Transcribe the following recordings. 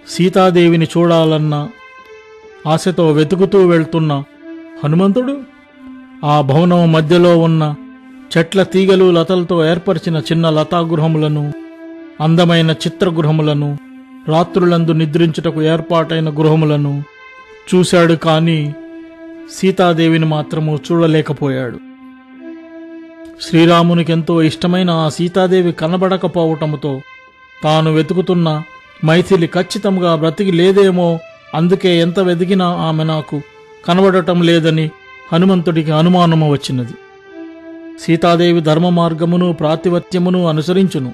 సీతాదేవిని చూడాలన్న ఆశతో వెతుకుతూ వెళ్తున్న హనుమంతుడు ఆ భవనం మధ్యలో ఉన్న చెట్ల తీగలు లతలతో ఏర్పరిచిన చిన్న లతాగృహములను, అందమైన చిత్రగృహములను, రాత్రులందు నిద్రించుటకు ఏర్పాటైన గృహములను చూశాడు. కాని సీతాదేవిని మాత్రము చూడలేకపోయాడు. శ్రీరామునికెంతో ఇష్టమైన ఆ సీతాదేవి కనబడకపోవటముతో తాను వెతుకుతున్న మైథిలి ఖచ్చితంగా బ్రతికి లేదేమో, అందుకే ఎంత వెతికినా ఆమె నాకు కనబడటం లేదని హనుమంతుడికి అనుమానము వచ్చినది. సీతాదేవి ధర్మ మార్గమును ప్రాతిపత్యమును అనుసరించును.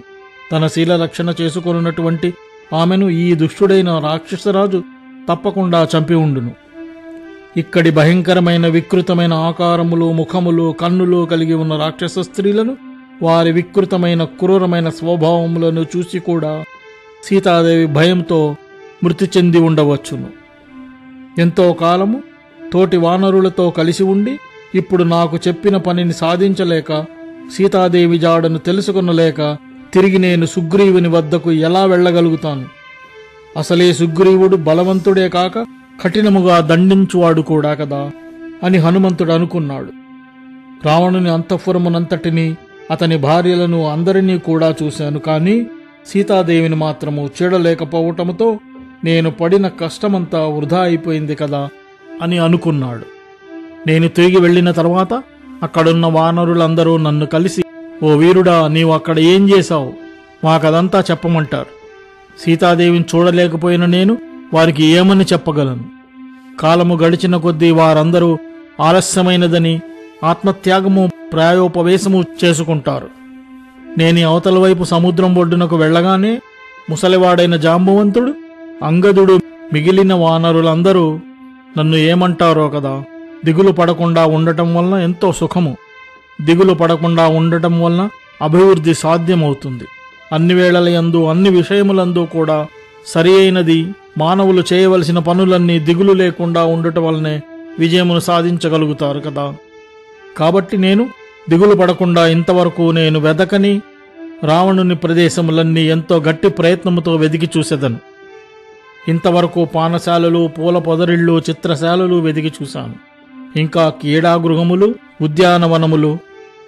తన శీలరక్షణ చేసుకొనున్నటువంటి ఆమెను ఈ దుష్టుడైన రాక్షసరాజు తప్పకుండా చంపి ఉండును. ఇక్కడి భయంకరమైన వికృతమైన ఆకారములు, ముఖములు, కన్నులు కలిగి ఉన్న రాక్షస స్త్రీలను, వారి వికృతమైన క్రూరమైన స్వభావములను చూసి కూడా సీతాదేవి భయంతో మృతి చెంది ఉండవచ్చును. ఎంతో కాలము తోటి వానరులతో కలిసి ఉండి ఇప్పుడు నాకు చెప్పిన పనిని సాధించలేక, సీతాదేవి జాడను తెలుసుకొనలేక తిరిగి నేను సుగ్రీవుని వద్దకు ఎలా వెళ్ళగలుగుతాను? అసలే సుగ్రీవుడు బలవంతుడే కాక కఠినముగా దండించువాడు కూడా కదా అని హనుమంతుడు అనుకున్నాడు. రావణుని అంతఃపురమునంతటినీ, అతని భార్యలను అందరినీ కూడా చూశాను. కాని సీతాదేవిని మాత్రము చూడలేకపోవటముతో నేను పడిన కష్టమంతా వృధా అయిపోయింది కదా అని అనుకున్నాడు. నేను తిరిగి వెళ్లిన తర్వాత అక్కడున్న వానరులందరూ నన్ను కలిసి, ఓ వీరుడా, నీవు అక్కడ ఏం చేశావు? మాకదంతా చెప్పమంటారు. సీతాదేవిని చూడలేకపోయిన నేను వారికి ఏమని చెప్పగలను? కాలము గడిచిన కొద్దీ వారందరూ ఆలస్యమైనదని ఆత్మత్యాగము ప్రాయోపవేశము చేసుకుంటారు. నేను అవతల వైపు సముద్రం ఒడ్డునకు వెళ్ళగానే ముసలివాడైన జాంబవంతుడు, అంగదుడు, మిగిలిన వానరులందరూ నన్ను ఏమంటారో కదా. దిగులు పడకుండా ఉండటం వలన ఎంతో సుఖము, దిగులు పడకుండా ఉండటం వలన అభివృద్ధి సాధ్యమవుతుంది. అన్ని వేళలయందు అన్ని విషయములందు కూడా సరి అయినది మానవులు చేయవలసిన పనులన్నీ దిగులు లేకుండా ఉండటం వల్లనే విజయమును సాధించగలుగుతారు కదా. కాబట్టి నేను దిగులు పడకుండా ఇంతవరకు నేను వెదకని రావణుని ప్రదేశములన్నీ ఎంతో గట్టి ప్రయత్నముతో వెదికి చూసేదను. ఇంతవరకు పానశాలలు, పూల పొదరిళ్ళు, చిత్రశాలలు వెదికి చూశాను. ఇంకా క్రీడాగృహములు, ఉద్యానవనములు,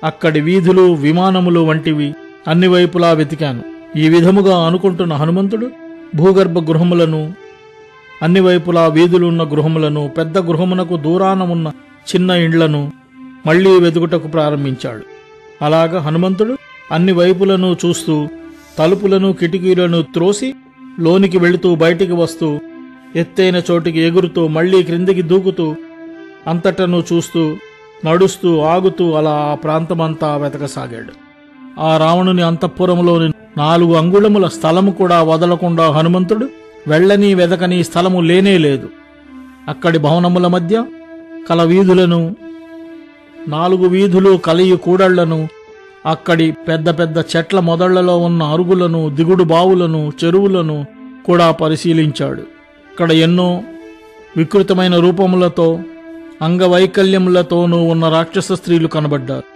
అక్కడి వీధులు, విమానములు వంటివి అన్ని వైపులా వెతికాను. ఈ విధముగా అనుకుంటున్న హనుమంతుడు భూగర్భ గృహములను, అన్ని వైపులా వీధులున్న గృహములను, పెద్ద గృహమునకు దూరాన ఉన్న చిన్న ఇండ్లను మళ్లీ వెతుకుటకు ప్రారంభించాడు. అలాగా హనుమంతుడు అన్ని వైపులను చూస్తూ, తలుపులను, కిటికీలను త్రోసి లోనికి వెళుతూ, బయటికి వస్తూ, ఎత్తైన చోటికి ఎగురుతూ, మళ్లీ క్రిందికి దూకుతూ, అంతటను చూస్తూ, నడుస్తూ, ఆగుతూ అలా ఆ ప్రాంతమంతా వెతకసాగాడు. ఆ రావణుని అంతఃపురములోని 4 అంగుళముల స్థలము కూడా వదలకుండా హనుమంతుడు వెళ్ళని వెదకని స్థలము లేనేలేదు. అక్కడి భవనముల మధ్య కల వీధులను, 4 వీధులు కలిగి కూడళ్లను, అక్కడి పెద్ద పెద్ద చెట్ల మొదళ్లలో ఉన్న అరుగులను, దిగుడు బావులను, చెరువులను కూడా పరిశీలించాడు. అక్కడ ఎన్నో వికృతమైన రూపములతో, అంగవైకల్యములతోనూ ఉన్న రాక్షస స్త్రీలు కనబడ్డారు.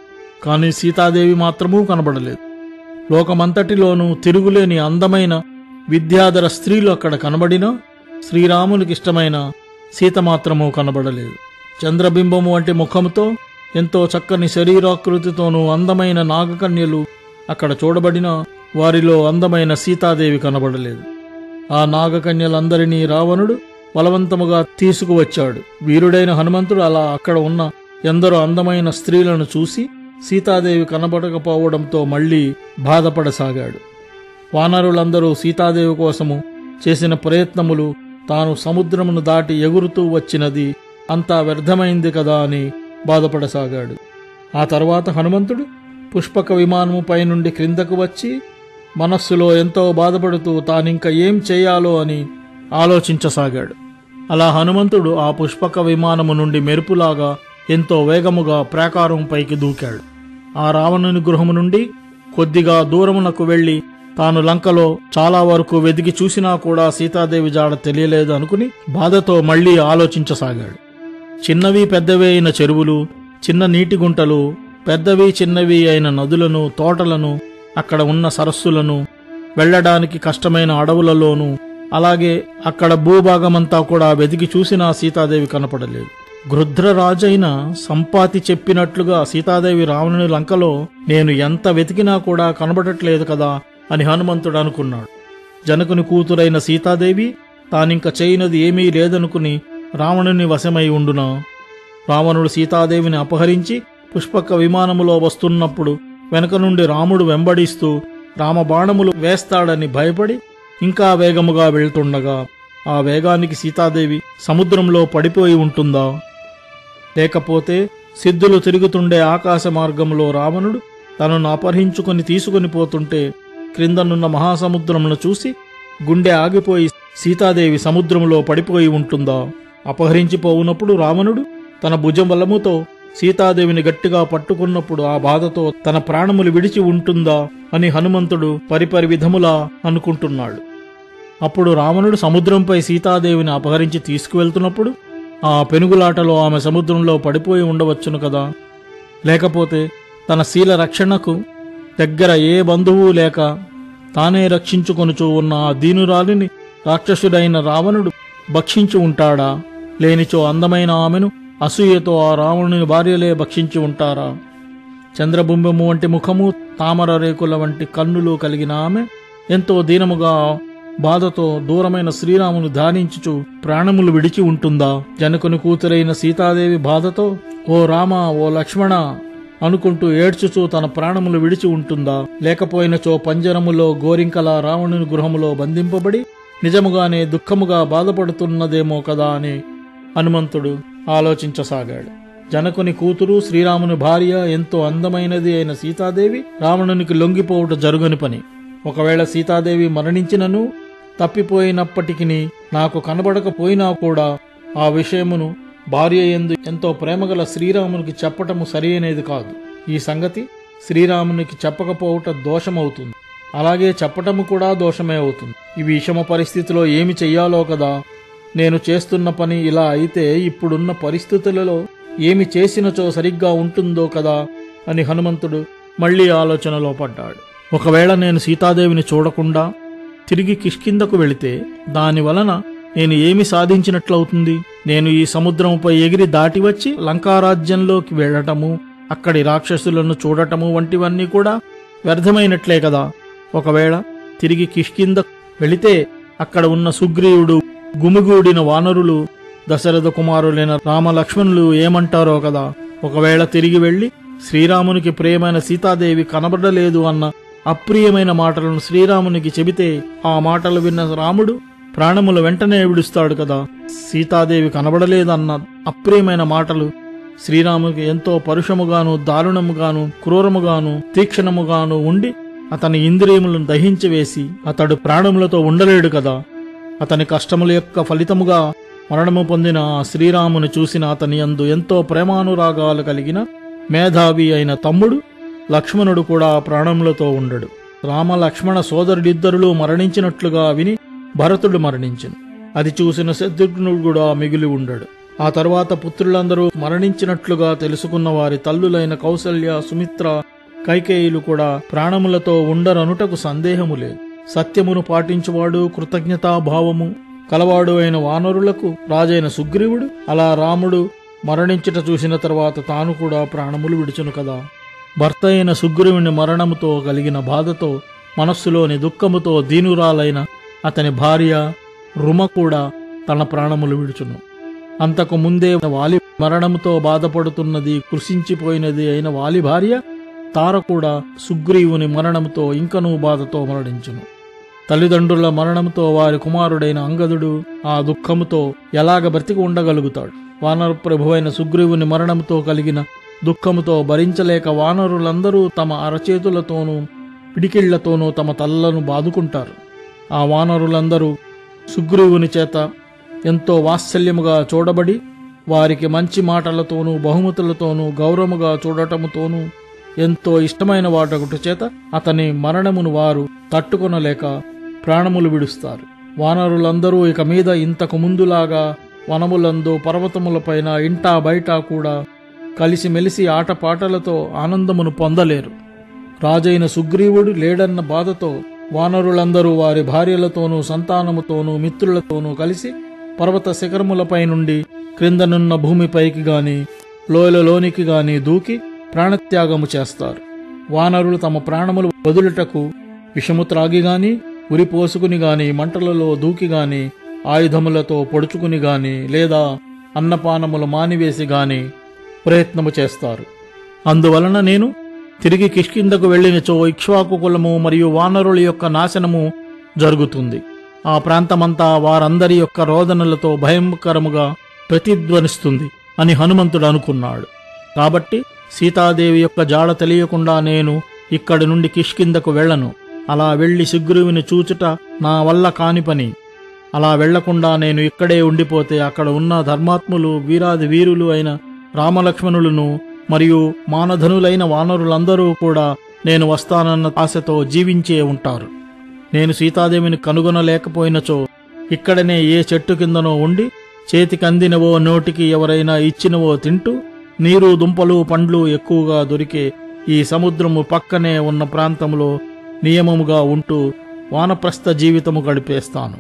కాని సీతాదేవి మాత్రమూ కనబడలేదు. లోకమంతటిలోనూ తిరుగులేని అందమైన విద్యాధర స్త్రీలు అక్కడ కనబడినా శ్రీరామునికిష్టమైన సీత మాత్రమూ కనబడలేదు. చంద్రబింబము వంటి ముఖముతో, ఎంతో చక్కని శరీరాకృతితోనూ అందమైన నాగకన్యలు అక్కడ చూడబడినా వారిలో అందమైన సీతాదేవి కనబడలేదు. ఆ నాగకన్యలందరినీ రావణుడు బలవంతముగా తీసుకువచ్చాడు. వీరుడైన హనుమంతుడు అలా అక్కడ ఉన్న ఎందరో అందమైన స్త్రీలను చూసి సీతాదేవి కనబడకపోవడంతో మళ్లీ బాధపడసాగాడు. వానరులందరూ సీతాదేవి కోసము చేసిన ప్రయత్నములు, తాను సముద్రమును దాటి ఎగురుతూ వచ్చినది అంతా వ్యర్థమైంది కదా అని బాధపడసాగాడు. ఆ తర్వాత హనుమంతుడు పుష్పక విమానముపై నుండి క్రిందకు వచ్చి మనస్సులో ఎంతో బాధపడుతూ తానింక ఏం చేయాలో అని ఆలోచించసాగాడు. అలా హనుమంతుడు ఆ పుష్పక విమానము నుండి మెరుపులాగా ఎంతో వేగముగా ప్రాకారంపైకి దూకాడు. ఆ రావణుని గృహము నుండి కొద్దిగా దూరమునకు వెళ్లి తాను లంకలో చాలా వరకు వెదికి చూసినా కూడా సీతాదేవి జాడ తెలియలేదు అనుకుని బాధతో మళ్లీ ఆలోచించసాగాడు. చిన్నవి పెద్దవి అయిన చెరువులు, చిన్న నీటి గుంటలు, పెద్దవి చిన్నవి అయిన నదులను, తోటలను, అక్కడ ఉన్న సరస్సులను, వెళ్లడానికి కష్టమైన అడవులలోనూ అలాగే అక్కడ భూభాగమంతా కూడా వెతికి చూసినా సీతాదేవి కనపడలేదు. గృధ్రరాజైన సంపాతి చెప్పినట్లుగా సీతాదేవి రావణుని లంకలో నేను ఎంత వెతికినా కూడా కనబడట్లేదు కదా అని హనుమంతుడు అనుకున్నాడు. జనకుని కూతురైన సీతాదేవి తానింక చేయనది ఏమీ లేదనుకుని రావణుని వశమై ఉండునా? రావణుడు సీతాదేవిని అపహరించి పుష్పక విమానములో వస్తున్నప్పుడు వెనక నుండి రాముడు వెంబడిస్తూ రామబాణములు వేస్తాడని భయపడి ఇంకా వేగముగా వెళ్తుండగా ఆ వేగానికి సీతాదేవి సముద్రంలో పడిపోయి ఉంటుందా? లేకపోతే సిద్ధులు తిరుగుతుండే ఆకాశ మార్గంలో రావణుడు తనను అపహరించుకొని తీసుకుని పోతుంటే క్రిందనున్న మహాసముద్రమును చూసి గుండె ఆగిపోయి సీతాదేవి సముద్రంలో పడిపోయి ఉంటుందా? అపహరించిపోవునప్పుడు రావణుడు తన భుజబలముతో సీతాదేవిని గట్టిగా పట్టుకున్నప్పుడు ఆ బాధతో తన ప్రాణములు విడిచి ఉంటుందా అని హనుమంతుడు పరిపరి విధములా అనుకుంటున్నాడు. అప్పుడు రావణుడు సముద్రంపై సీతాదేవిని అపహరించి తీసుకువెళ్తున్నప్పుడు ఆ పెనుగులాటలో ఆమె సముద్రంలో పడిపోయి ఉండవచ్చును కదా. లేకపోతే తన శీల రక్షణకు దగ్గర ఏ బంధువు లేక తానే రక్షించుకొనుచూ ఉన్న ఆ దీనురాలిని రాక్షసుడైన రావణుడు భక్షించి ఉంటాడా? లేనిచో అందమైన ఆమెను అసూయతో ఆ రావణుని భార్యలే భక్షించి ఉంటారా? చంద్రబింబము వంటి ముఖము, తామర రేకుల వంటి కన్నులు కలిగిన ఆమె ఎంతో దీనముగా బాధతో దూరమైన శ్రీరామును ధ్యానించుచు ప్రాణములు విడిచి ఉంటుందా? జనకుని కూతురైన సీతాదేవి బాధతో ఓ రామ, ఓ లక్ష్మణ అనుకుంటూ ఏడ్చుచూ తన ప్రాణములు విడిచి ఉంటుందా? లేకపోయినచో పంజరములో గోరింకల రావణుని గృహములో బంధింపబడి నిజముగానే దుఃఖముగా బాధపడుతున్నదేమో కదా అని హనుమంతుడు ఆలోచించసాగాడు. జనకుని కూతురు, శ్రీరాముని భార్య, ఎంతో అందమైనది అయిన సీతాదేవి రావణునికి లొంగిపోవుట జరుగని పని. ఒకవేళ సీతాదేవి మరణించినను తప్పిపోయినప్పటికీ నాకు కనబడకపోయినా కూడా ఆ విషయమును భార్య యందు ఎంతో ప్రేమగల శ్రీరామునికి చెప్పటము సరియనేది కాదు. ఈ సంగతి శ్రీరామునికి చెప్పకపోవుట దోషమవుతుంది, అలాగే చెప్పటము కూడా దోషమే అవుతుంది. ఈ విషమ పరిస్థితిలో ఏమి చెయ్యాలో కదా. నేను చేస్తున్న పని ఇలా అయితే ఇప్పుడున్న పరిస్థితులలో ఏమి చేసినచో సరిగ్గా ఉంటుందో కదా అని హనుమంతుడు మళ్లీ ఆలోచనలో పడ్డాడు. ఒకవేళ నేను సీతాదేవిని చూడకుండా తిరిగి కిష్కిందకు వెళితే దానివలన నేను ఏమి సాధించినట్లవుతుంది? నేను ఈ సముద్రంపై ఎగిరి దాటి వచ్చి లంకారాజ్యంలోకి వెళ్లటము, అక్కడి రాక్షసులను చూడటము వంటివన్నీ కూడా వ్యర్థమైనట్లే కదా. ఒకవేళ తిరిగి కిష్కింద వెళితే అక్కడ ఉన్న సుగ్రీవుడు, గుమిగూడిన వానరులు, దశరథ కుమారులైన రామలక్ష్మణులు ఏమంటారో కదా. ఒకవేళ తిరిగి వెళ్లి శ్రీరామునికి ప్రియమైన సీతాదేవి కనబడలేదు అన్న అప్రియమైన మాటలను శ్రీరామునికి చెబితే ఆ మాటలు విన్న రాముడు ప్రాణములు వెంటనే విడుస్తాడు కదా. సీతాదేవి కనబడలేదన్న అప్రియమైన మాటలు శ్రీరామునికి ఎంతో పరుషముగాను, దారుణముగాను, క్రూరముగాను, తీక్షణముగాను ఉండి అతని ఇంద్రియములను దహించివేసి అతడు ప్రాణములతో ఉండలేడు కదా. అతని కష్టముల యొక్క ఫలితముగా మరణము పొందిన ఆ శ్రీరాముని చూసిన అతని యందు ఎంతో ప్రేమానురాగాలు కలిగిన మేధావి అయిన తమ్ముడు లక్ష్మణుడు కూడా ప్రాణములతో ఉండడు. రామ లక్ష్మణ సోదరుడిద్దరులు మరణించినట్లుగా విని భరతుడు మరణించెను. అది చూసిన శత్రుఘ్నుడు కూడా మిగిలి ఉండడు. ఆ తరువాత పుత్రులందరూ మరణించినట్లుగా తెలుసుకున్న వారి తల్లులైన కౌసల్య, సుమిత్ర, కైకేయులు కూడా ప్రాణములతో ఉండరనుటకు సందేహము లేదు. సత్యమును పాటించువాడు, కృతజ్ఞతాభావము కలవాడు అయిన వానరులకు రాజైన సుగ్రీవుడు అలా రాముడు మరణించుట చూసిన తర్వాత తాను కూడా ప్రాణములు విడుచును కదా. భర్త అయిన సుగ్రీవుని మరణముతో కలిగిన బాధతో, మనస్సులోని దుఃఖముతో దీనురాలైన అతని భార్య రుమ కూడా తన ప్రాణములు విడుచును. అంతకు ముందే వాలి మరణముతో బాధపడుతున్నది, కృషించిపోయినది అయిన వాలి భార్య తార కూడా సుగ్రీవుని మరణముతో ఇంకనూ బాధతో మరణించును. తల్లిదండ్రుల మరణంతో వారి కుమారుడైన అంగదుడు ఆ దుఃఖముతో ఎలాగ బ్రతికి ఉండగలుగుతాడు? వానర ప్రభువైన సుగ్రీవుని మరణంతో కలిగిన దుఃఖముతో భరించలేక వానరులందరూ తమ అరచేతులతోనూ పిడికిళ్లతోనూ తమ తలలను బాదుకుంటారు. ఆ వానరులందరూ సుగ్రీవుని చేత ఎంతో వాత్సల్యముగా చూడబడి వారికి మంచి మాటలతోనూ బహుమతులతోనూ గౌరవముగా చూడటముతోనూ ఎంతో ఇష్టమైన వాటొకటి చేత అతని మరణమును వారు తట్టుకొనలేక ప్రాణములు విడుస్తారు. వానరులందరూ ఇక మీద ఇంతకు ముందులాగా వనములందు, పర్వతములపైన, ఇంటా బయట కూడా కలిసిమెలిసి ఆటపాటలతో ఆనందమును పొందలేరు. రాజైన సుగ్రీవుడు లేడన్న బాధతో వానరులందరూ వారి భార్యలతోనూ సంతానముతోనూ మిత్రులతోనూ కలిసి పర్వత శిఖరములపై నుండి క్రిందనున్న భూమిపైకి గాని లోయలలోనికి గాని దూకి ప్రాణత్యాగము చేస్తారు. వానరులు తమ ప్రాణములు వదులుటకు విషము త్రాగి గాని ఉరి పోసుకుని గాని మంటలలో దూకి గాని ఆయుధములతో పొడుచుకుని గాని లేదా అన్నపానములు మానివేసి గాని ప్రయత్నము చేస్తారు. అందువలన నేను తిరిగి కిష్కింధకు వెళ్ళినచో ఇక్ష్వాకు కులము మరియు వానరుల యొక్క నాశనము జరుగుతుంది. ఆ ప్రాంతమంతా వారందరి యొక్క రోదనలతో భయంకరముగా ప్రతిధ్వనిస్తుంది అని హనుమంతుడు అనుకున్నాడు. కాబట్టి సీతాదేవి యొక్క జాడ తెలియకుండా నేను ఇక్కడి నుండి కిష్కింధకు వెళ్ళను. అలా వెళ్లి సుగ్రీవుని చూచుట నా వల్ల కాని పని. అలా వెళ్లకుండా నేను ఇక్కడే ఉండిపోతే అక్కడ ఉన్న ధర్మాత్ములు వీరాది వీరులు అయిన రామలక్ష్మణులను మరియు మానధనులైన వానరులందరూ కూడా నేను వస్తానన్న ఆశతో జీవించే ఉంటారు. నేను సీతాదేవిని కనుగొనలేకపోయినచో ఇక్కడనే ఏ చెట్టు కిందనో ఉండి చేతికందినవో నోటికి ఎవరైనా ఇచ్చినవో తింటూ నీరు దుంపలు పండ్లు ఎక్కువగా దొరికే ఈ సముద్రము పక్కనే ఉన్న ప్రాంతంలో నియమముగా ఉంటూ వానప్రస్థ జీవితము గడిపేస్తాను.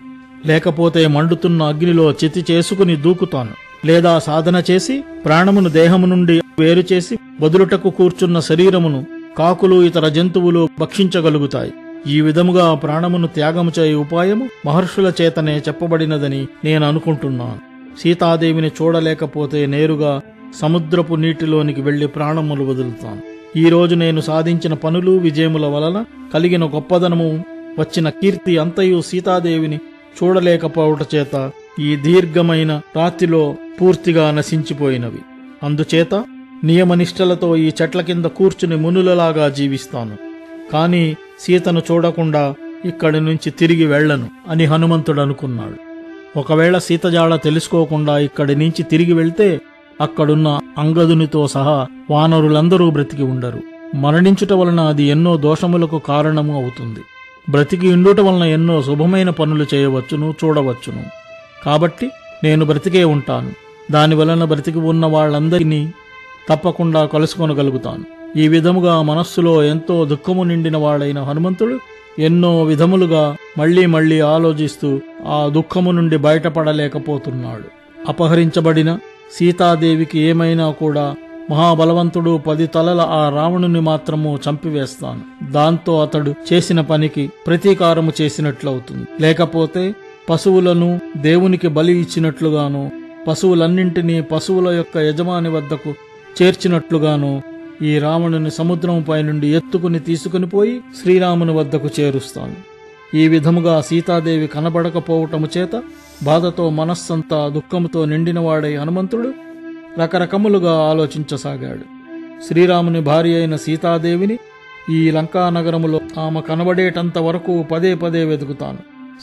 లేకపోతే మండుతున్న అగ్నిలో చితి చేసుకుని దూకుతాను. లేదా సాధన చేసి ప్రాణమును దేహము నుండి వేరు చేసి వదులుటకు కూర్చున్న శరీరమును కాకులు ఇతర జంతువులు భక్షించగలుగుతాయి. ఈ విధముగా ప్రాణమును త్యాగము చేయ ఉపాయము మహర్షుల చేతనే చెప్పబడినదని నేను అనుకుంటున్నాను. సీతాదేవిని చూడలేకపోతే నేరుగా సముద్రపు నీటిలోనికి వెళ్లి ప్రాణములు వదులుతాను. ఈ రోజు నేను సాధించిన పనులు విజయముల వలన కలిగిన గొప్పదనము వచ్చిన కీర్తి అంతయు సీతాదేవిని చూడలేకపోవట చేత ఈ దీర్ఘమైన రాత్రిలో పూర్తిగా నశించిపోయినవి. అందుచేత నియమనిష్టలతో ఈ చెట్ల కింద కూర్చుని మునులలాగా జీవిస్తాను. కాని సీతను చూడకుండా ఇక్కడి నుంచి తిరిగి వెళ్లను అని హనుమంతుడు అనుకున్నాడు. ఒకవేళ సీతజాడ తెలుసుకోకుండా ఇక్కడి నుంచి తిరిగి వెళ్తే అక్కడున్న అంగదునితో సహా వానరులందరూ బ్రతికి ఉండరు. మరణించుట వలన అది ఎన్నో దోషములకు కారణము అవుతుంది. బ్రతికి ఉండుట వలన ఎన్నో శుభమైన పనులు చేయవచ్చును, చూడవచ్చును. కాబట్టి నేను బ్రతికే ఉంటాను. దానివలన బ్రతికి ఉన్న వాళ్ళందరినీ తప్పకుండా కలుసుకొనగలుగుతాను. ఈ విధముగా మనస్సులో ఎంతో దుఃఖము నిండిన వాడైన హనుమంతుడు ఎన్నో విధములుగా మళ్లీ మళ్లీ ఆలోచిస్తూ ఆ దుఃఖము నుండి బయటపడలేకపోతున్నాడు. అపహరించబడిన సీతాదేవికి ఏమైనా కూడా మహాబలవంతుడు 10 తలల ఆ రావణుని మాత్రము చంపివేస్తాను. దాంతో అతడు చేసిన పనికి ప్రతీకారము చేసినట్లవుతుంది. లేకపోతే పశువులను దేవునికి బలి ఇచ్చినట్లుగాను పశువులన్నింటినీ పశువుల యొక్క యజమాని వద్దకు చేర్చినట్లుగాను ఈ రావణుని సముద్రంపై నుండి ఎత్తుకుని తీసుకుని పోయి శ్రీరాముని వద్దకు చేరుస్తాను. ఈ విధముగా సీతాదేవి కనబడకపోవటము చేత బాధతో మనస్సంతా దుఃఖముతో నిండినవాడై హనుమంతుడు రకరకములుగా ఆలోచించసాగాడు. శ్రీరాముని భార్య అయిన సీతాదేవిని ఈ లంకానగరములో ఆమె కనబడేటంత వరకు పదే పదే వెతుకుతాను.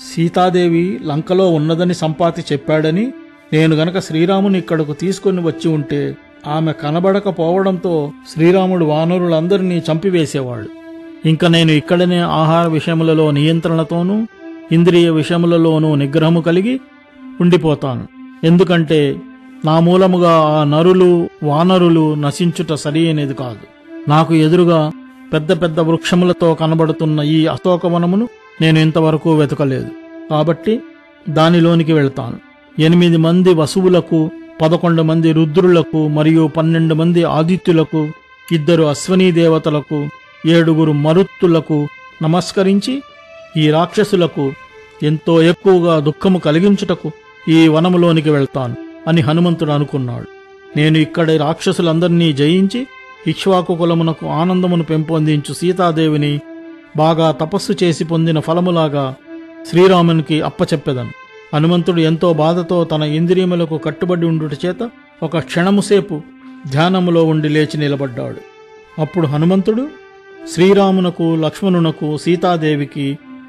సీతాదేవి లంకలో ఉన్నదని సంపాతి చెప్పాడని నేను గనక శ్రీరాముని ఇక్కడకు తీసుకుని వచ్చి ఉంటే ఆమె కనబడకపోవడంతో శ్రీరాముడు వానరులందరినీ చంపివేసేవాడు. ఇంక నేను ఇక్కడనే ఆహార విషయములలో నియంత్రణతోనూ ఇంద్రియ విషయములలోనూ నిగ్రహము కలిగి ఉండిపోతాను. ఎందుకంటే నా మూలముగా ఆ నరులు వానరులు నశించుట సరియైనది కాదు. నాకు ఎదురుగా పెద్ద పెద్ద వృక్షములతో కనబడుతున్న ఈ అశోకవనమును నేను ఇంతవరకు వెతకలేదు. కాబట్టి దానిలోనికి వెళ్తాను. 8 మంది వసువులకు, 11 మంది రుద్రులకు మరియు 12 మంది ఆదిత్యులకు, 2 అశ్వనీ దేవతలకు, 7 మరుత్తులకు నమస్కరించి ఈ రాక్షసులకు ఎంతో ఎక్కువగా దుఃఖము కలిగించుటకు ఈ వనములోనికి వెళ్తాను అని హనుమంతుడు అనుకున్నాడు. నేను ఇక్కడి రాక్షసులందరినీ జయించి ఇక్ష్వాకు కులమునకు ఆనందమును పెంపొందించు సీతాదేవిని బాగా తపస్సు చేసి పొందిన ఫలములాగా శ్రీరామునికి అప్పచెప్పెదను. హనుమంతుడు ఎంతో బాధతో తన ఇంద్రియములకు కట్టుబడి ఉండుట చేత ఒక క్షణముసేపు ధ్యానములో ఉండి లేచి నిలబడ్డాడు. అప్పుడు హనుమంతుడు శ్రీరామునకు, లక్ష్మణునకు, సీతాదేవికి,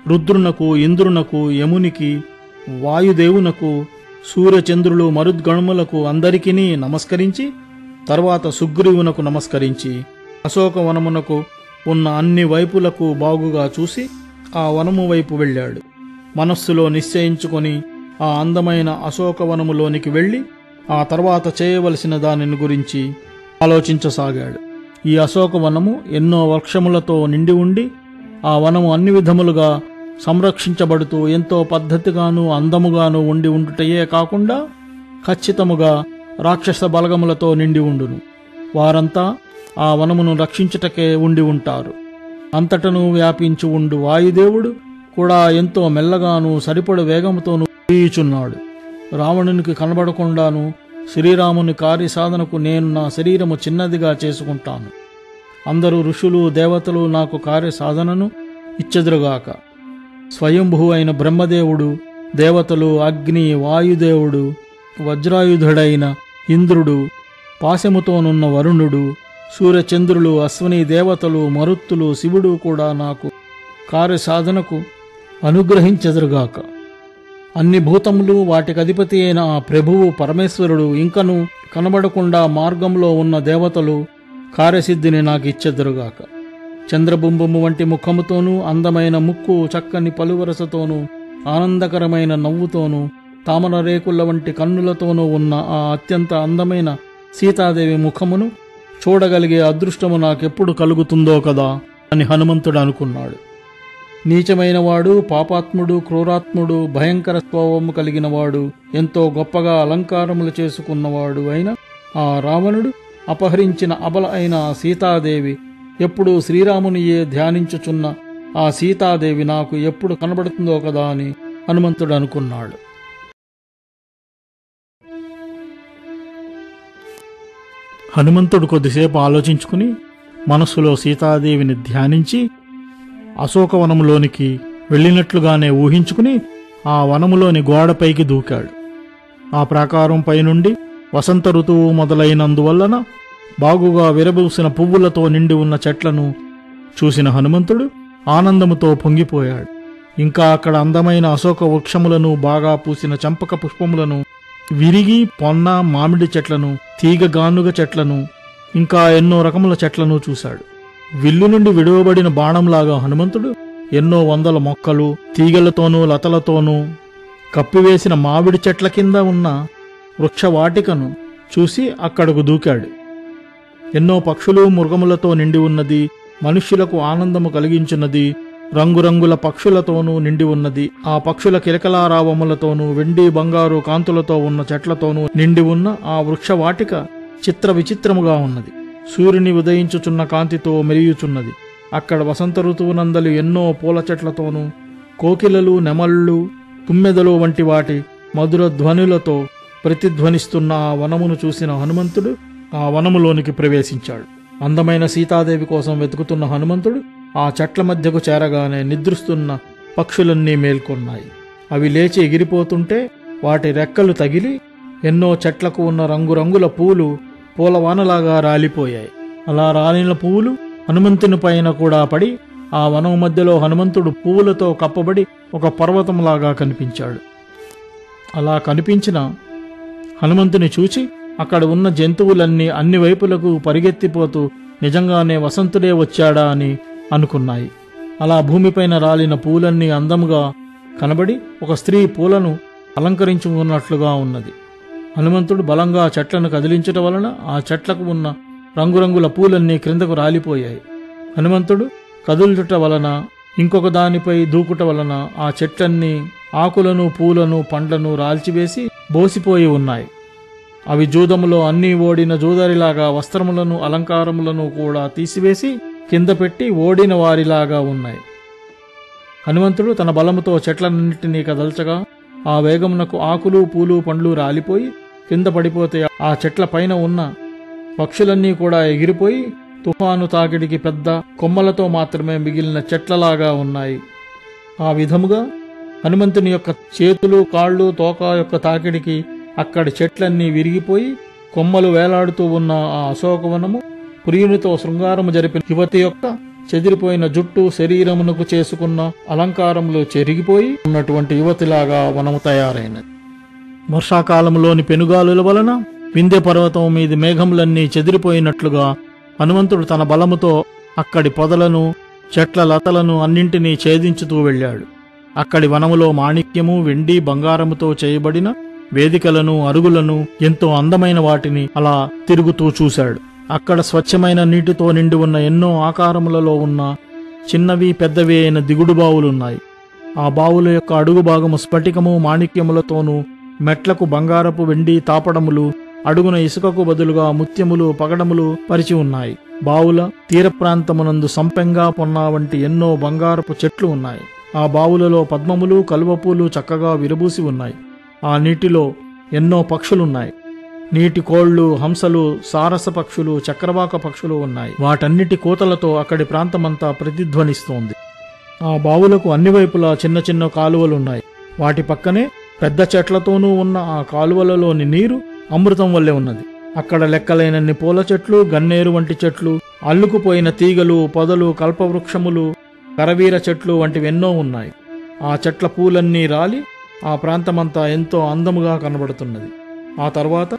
రుద్రునకు, ఇంద్రునకు, యమునికి, వాయుదేవునకు, సూర్యచంద్రులు మరుద్గణములకు అందరికీ నమస్కరించి తర్వాత సుగ్రీవునకు నమస్కరించి అశోకవనమునకు ఉన్న అన్ని వైపులకు బాగుగా చూసి ఆ వనము వైపు వెళ్ళాడు. మనస్సులో నిశ్చయించుకొని ఆ అందమైన అశోకవనములోనికి వెళ్ళి ఆ తర్వాత చేయవలసిన దానిని గురించి ఆలోచించసాగాడు. ఈ అశోకవనము ఎన్నో వృక్షములతో నిండి ఉండి ఆ వనము అన్ని విధములుగా సంరక్షించబడుతూ ఎంతో పద్ధతిగాను అందముగాను ఉండి ఉండుటయే కాకుండా ఖచ్చితముగా రాక్షస బలగములతో నిండి ఉండును. వారంతా ఆ వనమును రక్షించుటకే ఉండి ఉంటారు. అంతటను వ్యాపించి ఉండు వాయుదేవుడు కూడా ఎంతో మెల్లగాను సరిపడు వేగముతోనూ వీయుచున్నాడు. రావణునికి కనబడకుండాను శ్రీరాముని కార్యసాధనకు నేను నా శరీరము చిన్నదిగా చేసుకుంటాను. అందరూ ఋషులు దేవతలు నాకు కార్యసాధనను ఇచ్చెదురుగాక. స్వయంభూ అయిన బ్రహ్మదేవుడు, దేవతలు, అగ్ని, వాయుదేవుడు, వజ్రాయుధుడైన ఇంద్రుడు, పాశముతోనున్న వరుణుడు, సూర్యచంద్రులు, అశ్వనీ దేవతలు, మరుత్తులు, శివుడు కూడా నాకు కార్యసాధనకు అనుగ్రహించెదరుగాక. అన్ని భూతములు వాటికధిపతి అయిన ఆ ప్రభువు పరమేశ్వరుడు ఇంకను కనబడకుండా మార్గంలో ఉన్న దేవతలు కార్యసిద్ధిని నాకు ఇచ్చెదరుగాక. చంద్రబింబము వంటి ముఖముతోనూ, అందమైన ముక్కు, చక్కని పలువరసతోనూ, ఆనందకరమైన నవ్వుతోనూ, తామర రేకుల వంటి కన్నులతోనూ ఉన్న ఆ అత్యంత అందమైన సీతాదేవి ముఖమును చూడగలిగే అదృష్టము నాకెప్పుడు కలుగుతుందో కదా అని హనుమంతుడు అనుకున్నాడు. నీచమైనవాడు, పాపాత్ముడు, క్రూరాత్ముడు, భయంకర స్వభావము కలిగినవాడు, ఎంతో గొప్పగా అలంకారములు చేసుకున్నవాడు అయిన ఆ రావణుడు అపహరించిన అబల అయిన సీతాదేవి ఎప్పుడు శ్రీరామునియే ధ్యానించుచున్న ఆ సీతాదేవి నాకు ఎప్పుడు కనబడుతుందో కదా అని హనుమంతుడు అనుకున్నాడు. హనుమంతుడు కొద్దిసేపు ఆలోచించుకుని మనస్సులో సీతాదేవిని ధ్యానించి అశోకవనములోనికి వెళ్ళినట్లుగానే ఊహించుకుని ఆ వనములోని గోడపైకి దూకాడు. ఆ ప్రాకారం పైనుండి వసంత ఋతువు మొదలైనందువలన బాగుగా విరబూసిన పువ్వులతో నిండి ఉన్న చెట్లను చూసిన హనుమంతుడు ఆనందముతో పొంగిపోయాడు. ఇంకా అక్కడ అందమైన అశోక వృక్షములను, బాగా పూసిన చంపక పుష్పములను, విరిగి పొన్న మామిడి చెట్లను, తీగ గానుగ చెట్లను, ఇంకా ఎన్నో రకముల చెట్లను చూశాడు. విల్లు నుండి విడువబడిన బాణంలాగా హనుమంతుడు ఎన్నో వందల మొక్కలు, తీగలతోనూ లతలతోనూ కప్పివేసిన మామిడి చెట్ల కింద ఉన్న వృక్షవాటికను చూసి అక్కడకు దూకాడు. ఎన్నో పక్షులు, మృగములతో నిండి ఉన్నది, మనుష్యులకు ఆనందము కలిగించున్నది, రంగురంగుల పక్షులతోనూ నిండి ఉన్నది. ఆ పక్షుల కిలకలారావములతోనూ వెండి బంగారు కాంతులతో ఉన్న చెట్లతోనూ నిండి ఉన్న ఆ వృక్షవాటిక చిత్ర విచిత్రముగా ఉన్నది. సూర్యుని ఉదయించుచున్న కాంతితో మెరియుచున్నది. అక్కడ వసంత ఋతువునందలి ఎన్నో పూల చెట్లతోనూ కోకిలలు, నెమళ్ళు, తుమ్మెదలు వంటి వాటి మధుర ధ్వనులతో ప్రతిధ్వనిస్తున్న ఆ వనమును చూసిన హనుమంతుడు ఆ వనములోనికి ప్రవేశించాడు. అందమైన సీతాదేవి కోసం వెతుకుతున్న హనుమంతుడు ఆ చెట్ల మధ్యకు చేరగానే నిద్రిస్తున్న పక్షులన్నీ మేల్కొన్నాయి. అవి లేచి ఎగిరిపోతుంటే వాటి రెక్కలు తగిలి ఎన్నో చెట్లకు ఉన్న రంగురంగుల పూలు పూలవానలాగా రాలిపోయాయి. అలా రాలిన పువ్వులు హనుమంతుని పైన కూడా పడి ఆ వనం మధ్యలో హనుమంతుడు పువ్వులతో కప్పబడి ఒక పర్వతంలాగా కనిపించాడు. అలా కనిపించిన హనుమంతుని చూచి అక్కడ ఉన్న జంతువులన్నీ అన్ని వైపులకు పరిగెత్తిపోతూ నిజంగానే వసంతుడే వచ్చాడా అని అనుకున్నాయి. అలా భూమిపైన రాలిన పూలన్నీ అందముగా కనబడి ఒక స్త్రీ పూలను అలంకరించుకున్నట్లుగా ఉన్నది. హనుమంతుడు బలంగా చెట్లను కదిలించటం వలన ఆ చెట్లకు ఉన్న రంగురంగుల పూలన్నీ క్రిందకు రాలిపోయాయి. హనుమంతుడు కదులుట వలన ఇంకొక దానిపై దూకుట వలన ఆ చెట్లన్నీ ఆకులను, పూలను, పండ్లను రాల్చివేసి బోసిపోయి ఉన్నాయి. అవి జూదములో అన్నీ ఓడిన జూదరిలాగా వస్త్రములను, అలంకారములను కూడా తీసివేసి కింద పెట్టి ఓడిన వారిలాగా ఉన్నాయి. హనుమంతుడు తన బలముతో చెట్లన్నింటినీ కదల్చగా ఆ వేగమునకు ఆకులు, పూలు, పండ్లు రాలిపోయి కింద పడిపోతే ఆ చెట్ల పైన ఉన్న పక్షులన్నీ కూడా ఎగిరిపోయి తుఫాను తాకిడికి పెద్ద కొమ్మలతో మాత్రమే మిగిలిన చెట్లలాగా ఉన్నాయి. ఆ విధముగా హనుమంతుని యొక్క చేతులు, కాళ్ళు, తోక యొక్క తాకిడికి అక్కడి చెట్లన్నీ విరిగిపోయి కొమ్మలు వేలాడుతూ ఉన్న ఆ అశోకవనము ప్రియునితో శృంగారము జరిపిన యువతి యొక్క చెదిరిపోయిన జుట్టు, శరీరమునకు చేసుకున్న అలంకారములు చెరిగిపోయి ఉన్నటువంటి యువతిలాగా వనము తయారైనది. వర్షాకాలంలోని పెనుగాలుల వలన వింధ్య పర్వతం మీది మేఘములన్నీ చెదిరిపోయినట్లుగా హనుమంతుడు తన బలముతో అక్కడి పొదలను, చెట్ల లతలను అన్నింటినీ ఛేదించుతూ వెళ్ళాడు. అక్కడి వనములో మాణిక్యము, వెండి, బంగారముతో చేయబడిన వేదికలను, అరుగులను, ఎంతో అందమైన వాటిని అలా తిరుగుతూ చూశాడు. అక్కడ స్వచ్ఛమైన నీటితో నిండి ఉన్న ఎన్నో ఆకారములలో ఉన్న చిన్నవి, పెద్దవి అయిన దిగుడు బావులున్నాయి. ఆ బావుల యొక్క అడుగు భాగము స్ఫటికము మాణిక్యములతోనూ, మెట్లకు బంగారపు వెండి తాపడములు, అడుగున ఇసుకకు బదులుగా ముత్యములు పగడములు పరిచి ఉన్నాయి. బావుల తీర ప్రాంతమునందు సంపెంగా పొన్నా వంటి ఎన్నో బంగారపు చెట్లు ఉన్నాయి. ఆ బావులలో పద్మములు కలువపూలు చక్కగా విరబూసి ఉన్నాయి. ఆ నీటిలో ఎన్నో పక్షులున్నాయి. నీటి కోళ్లు, హంసలు, సారస పక్షులు, చక్రవాక పక్షులు ఉన్నాయి. వాటన్నిటి కోతలతో అక్కడి ప్రాంతమంతా ప్రతిధ్వనిస్తోంది. ఆ బావులకు అన్ని వైపులా చిన్న చిన్న కాలువలున్నాయి. వాటి పక్కనే పెద్ద చెట్లతోనూ ఉన్న ఆ కాలువలలోని నీరు అమృతం వల్లే ఉన్నది. అక్కడ లెక్కలేనన్ని పూల చెట్లు, గన్నేరు వంటి చెట్లు, అల్లుకుపోయిన తీగలు, పొదలు, కల్పవృక్షములు, కరవీర చెట్లు వంటివెన్నో ఉన్నాయి. ఆ చెట్ల పూలన్నీ రాలి ఆ ప్రాంతమంతా ఎంతో అందముగా కనబడుతున్నది. ఆ తర్వాత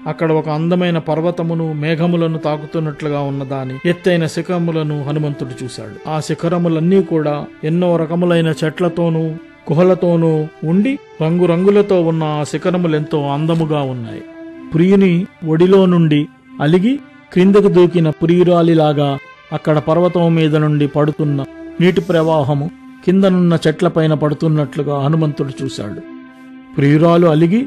అక్కడ ఒక అందమైన పర్వతమును, మేఘములను తాకుతున్నట్లుగా ఉన్న దాని ఎత్తైన శిఖరములను హనుమంతుడు చూశాడు. ఆ శిఖరములన్నీ కూడా ఎన్నో రకములైన చెట్లతోనూ గుహలతోనూ ఉండి రంగురంగులతో ఉన్న ఆ శిఖరములెంతో అందముగా ఉన్నాయి. ప్రియుని ఒడిలో నుండి అలిగి క్రిందకు దూకిన ప్రియురాలిలాగా అక్కడ పర్వతం మీద నుండి పడుతున్న నీటి ప్రవాహము కిందనున్న చెట్లపైన పడుతున్నట్లుగా హనుమంతుడు చూశాడు. ప్రియురాలు అలిగి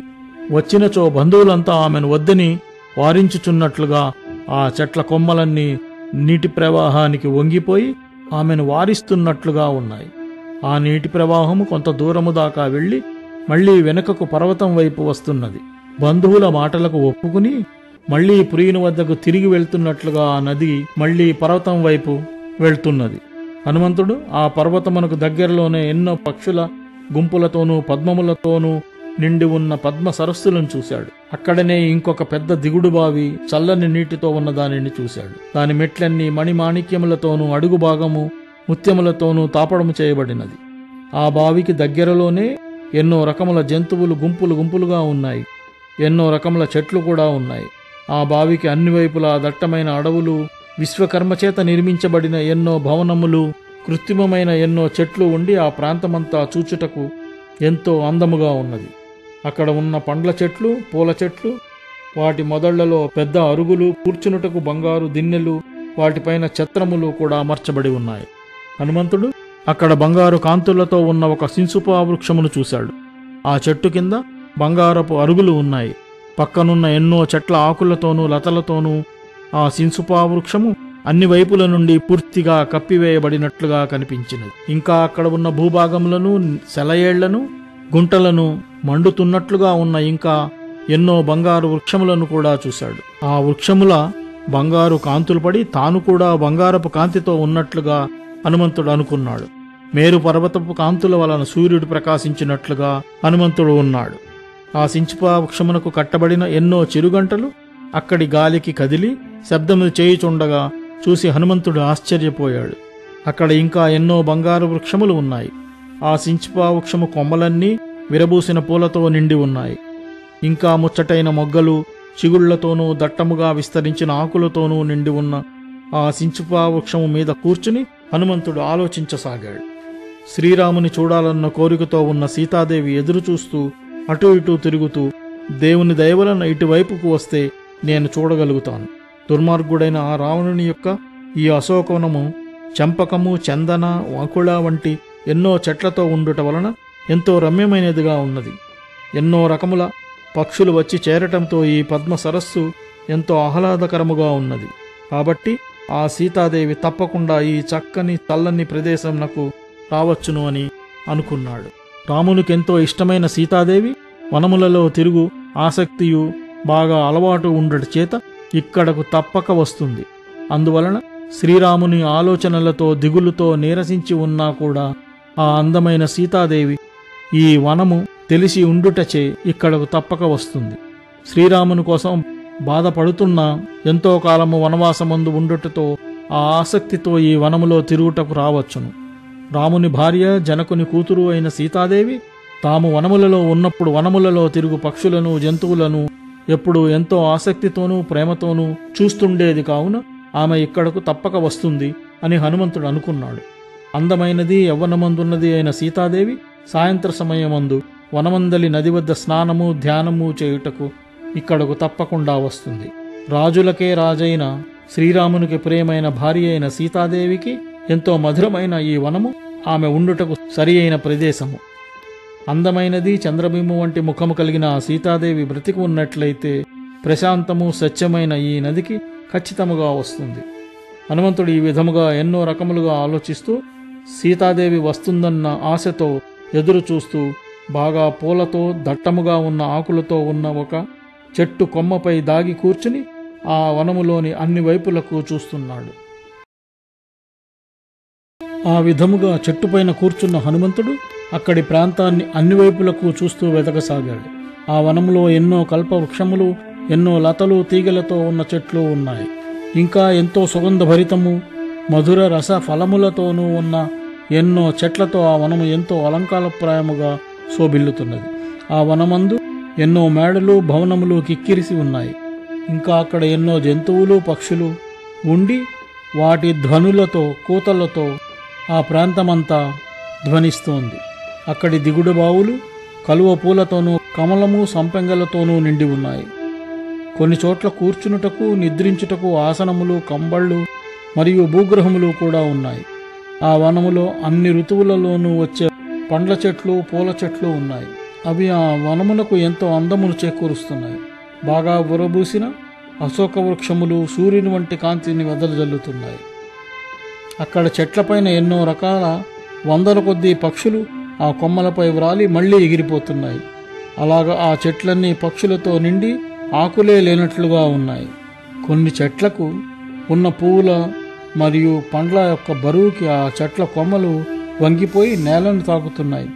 వచ్చినచో బంధువులంతా ఆమెను వద్దని వారించుచున్నట్లుగా ఆ చెట్ల కొమ్మలన్నీ నీటి ప్రవాహానికి వంగిపోయి ఆమెను వారిస్తున్నట్లుగా ఉన్నాయి. ఆ నీటి ప్రవాహము కొంత దూరము దాకా వెళ్లి మళ్లీ వెనుకకు పర్వతం వైపు వస్తున్నది. బంధువుల మాటలకు ఒప్పుకుని మళ్లీ ప్రియుని వద్దకు తిరిగి వెళ్తున్నట్లుగా ఆ నది మళ్లీ పర్వతం వైపు వెళ్తున్నది. హనుమంతుడు ఆ పర్వతమునకు దగ్గరలోనే ఎన్నో పక్షుల గుంపులతోనూ పద్మములతోనూ నిండి ఉన్న పద్మ సరస్సులను చూశాడు. అక్కడనే ఇంకొక పెద్ద దిగుడు బావి చల్లని నీటితో ఉన్న దానిని చూశాడు. దాని మెట్లన్నీ మణిమాణిక్యములతోనూ అడుగు భాగము ముత్యములతోనూ తాపడము చేయబడినది. ఆ బావికి దగ్గరలోనే ఎన్నో రకముల జంతువులు గుంపులు గుంపులుగా ఉన్నాయి. ఎన్నో రకముల చెట్లు కూడా ఉన్నాయి. ఆ బావికి అన్ని వైపులా దట్టమైన అడవులు, విశ్వకర్మచేత నిర్మించబడిన ఎన్నో భవనములు, కృత్రిమమైన ఎన్నో చెట్లు ఉండి ఆ ప్రాంతమంతా చూచుటకు ఎంతో అందముగా ఉన్నది. అక్కడ ఉన్న పండ్ల చెట్లు, పూల చెట్లు, వాటి మొదళ్లలో పెద్ద అరుగులు, కూర్చునుటకు బంగారు దిన్నెలు, వాటిపైన ఛత్రములు కూడా అమర్చబడి ఉన్నాయి. హనుమంతుడు అక్కడ బంగారు కాంతులతో ఉన్న ఒక సింసుపా వృక్షమును చూశాడు. ఆ చెట్టు కింద బంగారపు అరుగులు ఉన్నాయి. పక్కనున్న ఎన్నో చెట్ల ఆకులతోనూ లతలతోనూ ఆ సింసుపా వృక్షము అన్ని వైపుల నుండి పూర్తిగా కప్పివేయబడినట్లుగా కనిపించినది. ఇంకా అక్కడ ఉన్న భూభాగములను, సెలయేళ్లను, గుంటలను, మండుతున్నట్లుగా ఉన్న ఇంకా ఎన్నో బంగారు వృక్షములను కూడా చూశాడు. ఆ వృక్షముల బంగారు కాంతులు పడి తాను కూడా బంగారపు కాంతితో ఉన్నట్లుగా హనుమంతుడు అనుకున్నాడు. మేరు పర్వతపు కాంతుల వలన సూర్యుడు ప్రకాశించినట్లుగా హనుమంతుడు ఉన్నాడు. ఆ సించుపా వృక్షమునకు కట్టబడిన ఎన్నో చిరుగంటలు అక్కడి గాలికి కదిలి శబ్దములు చేయుచుండగా చూసి హనుమంతుడు ఆశ్చర్యపోయాడు. అక్కడ ఇంకా ఎన్నో బంగారు వృక్షములు ఉన్నాయి. ఆ సించుపా వృక్షము కొమ్మలన్నీ విరబూసిన పూలతో నిండి ఉన్నాయి. ఇంకా ముచ్చటైన మొగ్గలు, చిగుళ్లతోనూ దట్టముగా విస్తరించిన ఆకులతోనూ నిండి ఉన్న ఆ సించుపా వృక్షము మీద కూర్చుని హనుమంతుడు ఆలోచించసాగాడు. శ్రీరాముని చూడాలన్న కోరికతో ఉన్న సీతాదేవి ఎదురుచూస్తూ అటూ ఇటూ తిరుగుతూ, దేవుని దయవలన ఇటువైపుకు వస్తే నేను చూడగలుగుతాను. దుర్మార్గుడైన ఆ రావణుని యొక్క ఈ అశోకవనము చంపకము, చందన, వకుళ వంటి ఎన్నో చెట్లతో ఉండుట వలన ఎంతో రమ్యమైనదిగా ఉన్నది. ఎన్నో రకముల పక్షులు వచ్చి చేరటంతో ఈ పద్మ సరస్సు ఎంతో ఆహ్లాదకరముగా ఉన్నది. కాబట్టి ఆ సీతాదేవి తప్పకుండా ఈ చక్కని చల్లని ప్రదేశం నాకు రావచ్చును అని అనుకున్నాడు. రామునికెంతో ఇష్టమైన సీతాదేవి వనములలో తిరుగు ఆసక్తియు బాగా అలవాటు ఉండట చేత ఇక్కడకు తప్పక వస్తుంది. అందువలన శ్రీరాముని ఆలోచనలతో దిగులుతో నీరసించి ఉన్నా కూడా ఆ అందమైన సీతాదేవి ఈ వనము తెలిసి ఉండుటచే ఇక్కడకు తప్పక వస్తుంది. శ్రీరాముని కోసం బాధపడుతున్నా ఎంతో కాలము వనవాసమందు ఉండుటతో ఆ ఆసక్తితో ఈ వనములో తిరుగుటకు రావచ్చును. రాముని భార్య, జనకుని కూతురు అయిన సీతాదేవి తాము వనములలో ఉన్నప్పుడు వనములలో తిరుగు పక్షులను, జంతువులను ఎప్పుడు ఎంతో ఆసక్తితోనూ ప్రేమతోనూ చూస్తుండేది. కావున ఆమె ఇక్కడకు తప్పక వస్తుంది అని హనుమంతుడు అనుకున్నాడు. అందమైనది, యవ్వనమందున్నది అయిన సీతాదేవి సాయంత్ర సమయమందు వనమందలి నది వద్ద స్నానము, ధ్యానము చేయుటకు ఇక్కడకు తప్పకుండా వస్తుంది. రాజులకే రాజైన శ్రీరామునికి ప్రియమైన భార్య అయిన సీతాదేవికి ఎంతో మధురమైన ఈ వనము ఆమె ఉండుటకు సరి అయిన ప్రదేశము. అందమైనది చంద్రబింబం వంటి ముఖము కలిగిన ఆ సీతాదేవి బ్రతికి ఉన్నట్లయితే ప్రశాంతము సత్యమైన ఈ నదికి ఖచ్చితముగా వస్తుంది. హనుమంతుడు ఈ విధముగా ఎన్నో రకములుగా ఆలోచిస్తూ సీతాదేవి వస్తుందన్న ఆశతో ఎదురు చూస్తూ బాగా పూలతో దట్టముగా ఉన్న ఆకులతో ఉన్న ఒక చెట్టు కొమ్మపై దాగి కూర్చుని ఆ వనములోని అన్ని వైపులకు చూస్తున్నాడు. ఆ విధముగా చెట్టుపైన కూర్చున్న హనుమంతుడు అక్కడి ప్రాంతాన్ని అన్ని వైపులకు చూస్తూ వెతకసాగాడు. ఆ వనములో ఎన్నో కల్పవృక్షములు, ఎన్నో లతలు తీగలతో ఉన్న చెట్లు ఉన్నాయి. ఇంకా ఎంతో సుగంధభరితము మధుర రస ఫలములతోనూ ఉన్న ఎన్నో చెట్లతో ఆ వనము ఎంతో అలంకారప్రాయముగా శోభిల్లుతున్నది. ఆ వనమందు ఎన్నో మేడలు, భవనములు కిక్కిరిసి ఉన్నాయి. ఇంకా అక్కడ ఎన్నో జంతువులు, పక్షులు ఉండి వాటి ధ్వనులతో, కూతలతో ఆ ప్రాంతమంతా ధ్వనిస్తోంది. అక్కడి దిగుడు బావులు కలువ పూలతోనూ కమలము సంపెంగలతోనూ నిండి ఉన్నాయి. కొన్ని చోట్ల కూర్చునుటకు, నిద్రించుటకు ఆసనములు, కంబళ్ళు మరియు భూగ్రహములు కూడా ఉన్నాయి. ఆ వనములో అన్ని ఋతువులలోనూ వచ్చే పండ్ల చెట్లు, పూల చెట్లు ఉన్నాయి. అవి ఆ వనమునకు ఎంతో అందమును చేకూరుస్తున్నాయి. బాగా బురబూసిన అశోక వృక్షములు సూర్యుని వంటి కాంతిని వెదజల్లుతున్నాయి. అక్కడ చెట్లపైన ఎన్నో రకాల వందల కొద్దీ పక్షులు ఆ కొమ్మలపై వ్రాలి మళ్లీ ఎగిరిపోతున్నాయి. అలాగా ఆ చెట్లన్నీ పక్షులతో నిండి ఆకులే లేనట్లుగా ఉన్నాయి. కొన్ని చెట్లకు ఉన్న పువ్వుల మరియు పండ్ల యొక్క బరువుకి ఆ చెట్ల కొమ్మలు వంగిపోయి నేలను తాకుతున్నాయి.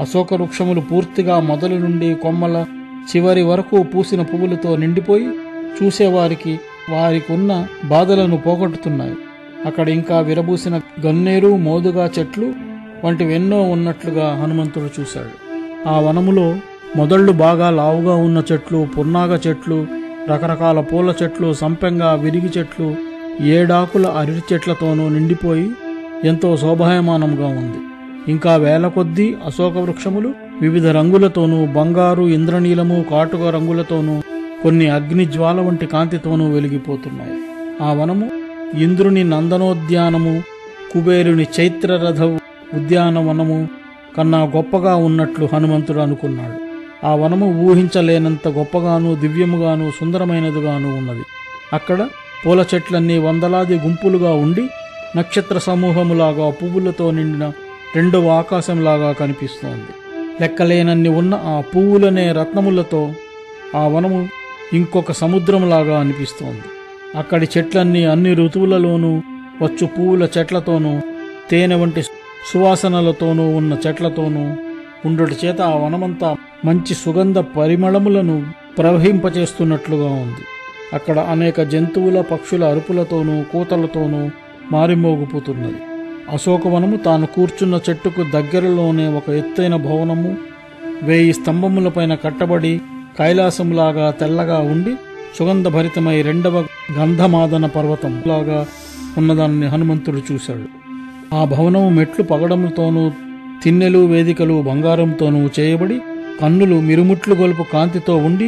అశోక వృక్షములు పూర్తిగా మొదలు నుండి కొమ్మల చివరి వరకు పూసిన పువ్వులతో నిండిపోయి చూసేవారికి వారికి ఉన్న బాధలను పోగొట్టుతున్నాయి. అక్కడ ఇంకా విరబూసిన గన్నేరు, మోదుగా చెట్లు వంటివెన్నో ఉన్నట్లుగా హనుమంతుడు చూశాడు. ఆ వనములో మొదళ్ళు బాగా లావుగా ఉన్న చెట్లు, పున్నాగ చెట్లు, రకరకాల పూల చెట్లు, సంపెంగ, విరిగి చెట్లు, ఏడాకుల అరటి చెట్లతోనూ నిండిపోయి ఎంతో శోభాయమానంగా ఉంది. ఇంకా వేల కొద్దీ అశోక వృక్షములు వివిధ రంగులతోనూ, బంగారు, ఇంద్రనీలము, కాటుక రంగులతోనూ, కొన్ని అగ్నిజ్వాల వంటి కాంతితోనూ వెలిగిపోతున్నాయి. ఆ వనము ఇంద్రుని నందనోద్యానము, కుబేరుని చైత్రరథ ఉద్యానవనము కన్నా గొప్పగా ఉన్నట్లు హనుమంతుడు అనుకున్నాడు. ఆ వనము ఊహించలేనంత గొప్పగాను, దివ్యముగాను, సుందరమైనదిగాను ఉన్నది. అక్కడ పూల చెట్లన్నీ వందలాది గుంపులుగా ఉండి నక్షత్ర సమూహములాగా పువ్వులతో నిండిన రెండవ ఆకాశంలాగా కనిపిస్తోంది. లెక్కలేనన్ని ఉన్న ఆ పువ్వులనే రత్నములతో ఆ వనము ఇంకొక సముద్రంలాగా అనిపిస్తోంది. అక్కడి చెట్లన్నీ అన్ని ఋతువులలోనూ వచ్చు పువ్వుల చెట్లతోనూ, తేనె వంటి సువాసనలతోనూ ఉన్న చెట్లతోనూ ఉండుట చేత ఆ వనమంతా మంచి సుగంధ పరిమళములను ప్రవహింపచేస్తున్నట్లుగా ఉంది. అక్కడ అనేక జంతువుల, పక్షుల అరుపులతోనూ కూతలతోనూ మారిమోగిపోతున్నది. అశోకవనము తాను కూర్చున్న చెట్టుకు దగ్గరలోనే ఒక ఎత్తైన భవనము 1000 స్తంభములపైన కట్టబడి కైలాసంలాగా తెల్లగా ఉండి సుగంధభరితమై రెండవ గంధమాదన పర్వతంలాగా ఉన్నదాన్ని హనుమంతుడు చూశాడు. ఆ భవనము మెట్లు పగడములతోనూ, తిన్నెలు, వేదికలు బంగారంతోనూ చేయబడి కన్నులు మిరుముట్లు గొలుపు కాంతితో ఉండి